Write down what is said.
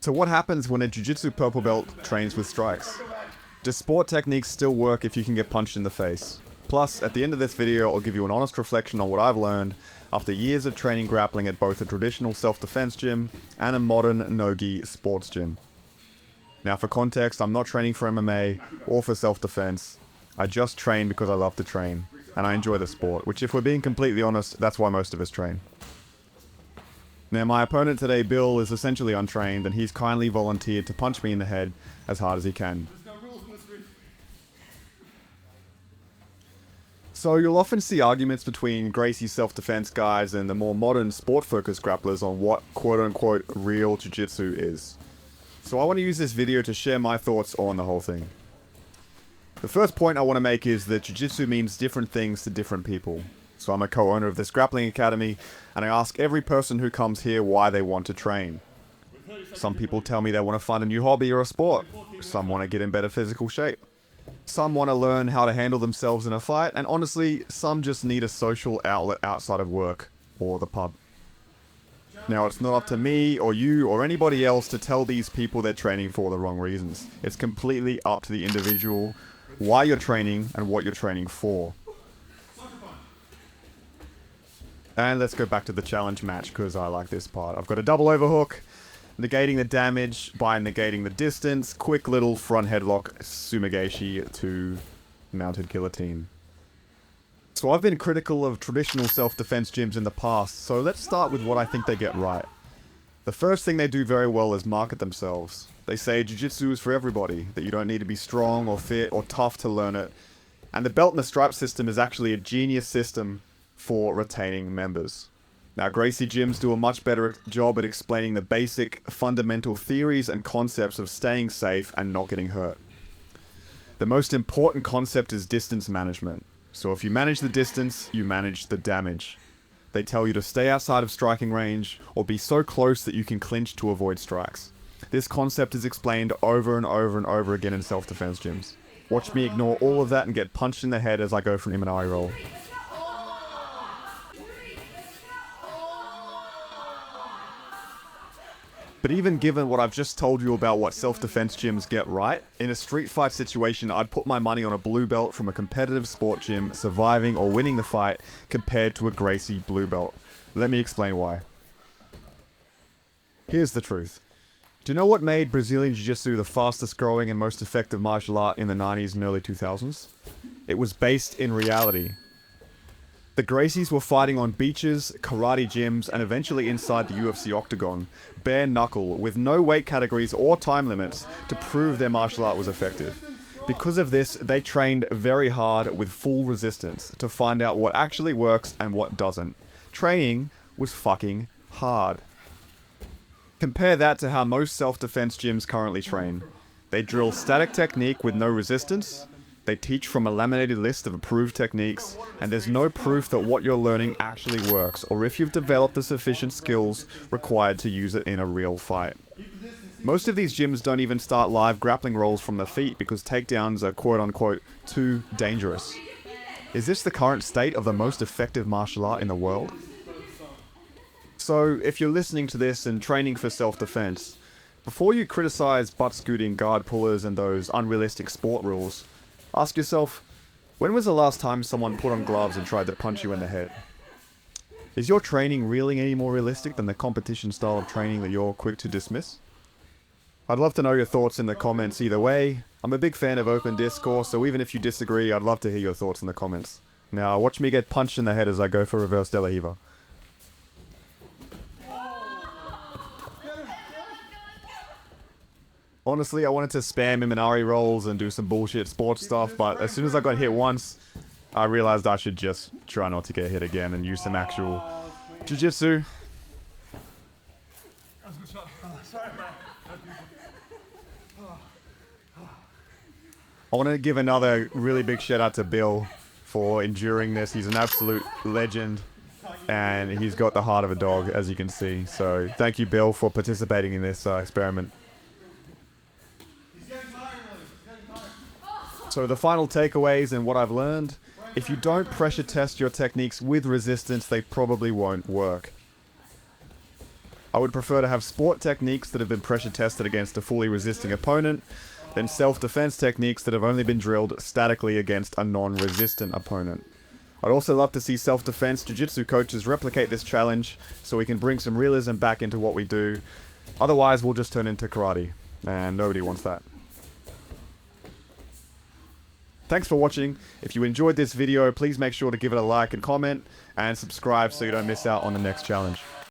So what happens when a Jiu-jitsu purple belt trains with strikes? Does sport techniques still work if you can get punched in the face? Plus, at the end of this video, I'll give you an honest reflection on what I've learned after years of training grappling at both a traditional self-defense gym and a modern no-gi sports gym. Now for context, I'm not training for MMA or for self-defense. I just train because I love to train, and I enjoy the sport, which if we're being completely honest, that's why most of us train. Now my opponent today, Bill, is essentially untrained, and he's kindly volunteered to punch me in the head as hard as he can. So you'll often see arguments between Gracie self-defense guys and the more modern sport-focused grapplers on what quote-unquote real jiu-jitsu is. So I want to use this video to share my thoughts on the whole thing. The first point I want to make is that jiu-jitsu means different things to different people. So I'm a co-owner of this grappling academy, and I ask every person who comes here why they want to train. Some people tell me they want to find a new hobby or a sport. Some want to get in better physical shape. Some want to learn how to handle themselves in a fight, and honestly, some just need a social outlet outside of work or the pub. Now, it's not up to me or you or anybody else to tell these people they're training for the wrong reasons. It's completely up to the individual, why you're training and what you're training for. And let's go back to the challenge match, because I like this part. I've got a double overhook, negating the damage by negating the distance, quick little front headlock sumigashi to mounted guillotine. So I've been critical of traditional self-defense gyms in the past, so let's start with what I think they get right. The first thing they do very well is market themselves. They say jiu-jitsu is for everybody, that you don't need to be strong or fit or tough to learn it. And the belt and the stripe system is actually a genius system for retaining members. Now, Gracie gyms do a much better job at explaining the basic, fundamental theories and concepts of staying safe and not getting hurt. The most important concept is distance management. So if you manage the distance, you manage the damage. They tell you to stay outside of striking range, or be so close that you can clinch to avoid strikes. This concept is explained over and over and over again in self-defense gyms. Watch me ignore all of that and get punched in the head as I go for an Imanari roll. But even given what I've just told you about what self-defense gyms get right, in a street fight situation, I'd put my money on a blue belt from a competitive sport gym surviving or winning the fight compared to a Gracie blue belt. Let me explain why. Here's the truth. Do you know what made Brazilian Jiu-Jitsu the fastest growing and most effective martial art in the 90s and early 2000s? It was based in reality. The Gracies were fighting on beaches, karate gyms, and eventually inside the UFC octagon, bare knuckle, with no weight categories or time limits to prove their martial art was effective. Because of this, they trained very hard with full resistance to find out what actually works and what doesn't. Training was fucking hard. Compare that to how most self-defense gyms currently train. They drill static technique with no resistance. They teach from a laminated list of approved techniques, and there's no proof that what you're learning actually works, or if you've developed the sufficient skills required to use it in a real fight. Most of these gyms don't even start live grappling rolls from the feet because takedowns are quote-unquote too dangerous. Is this the current state of the most effective martial art in the world? So, if you're listening to this and training for self-defense, before you criticize butt-scooting guard pullers and those unrealistic sport rules, ask yourself, when was the last time someone put on gloves and tried to punch you in the head? Is your training really any more realistic than the competition style of training that you're quick to dismiss? I'd love to know your thoughts in the comments either way. I'm a big fan of open discourse, so even if you disagree, I'd love to hear your thoughts in the comments. Now, watch me get punched in the head as I go for reverse De La Riva. Honestly, I wanted to spam Imanari rolls and do some bullshit sports stuff, but as soon as I got hit once, I realized I should just try not to get hit again and use some actual jiu-jitsu. I want to give another really big shout out to Bill for enduring this. He's an absolute legend, and he's got the heart of a dog, as you can see. So thank you, Bill, for participating in this experiment. So the final takeaways and what I've learned, if you don't pressure test your techniques with resistance, they probably won't work. I would prefer to have sport techniques that have been pressure tested against a fully resisting opponent, than self-defense techniques that have only been drilled statically against a non-resistant opponent. I'd also love to see self-defense jiu-jitsu coaches replicate this challenge so we can bring some realism back into what we do. Otherwise, we'll just turn into karate, and nobody wants that. Thanks for watching. If you enjoyed this video, please make sure to give it a like and comment, and subscribe so you don't miss out on the next challenge.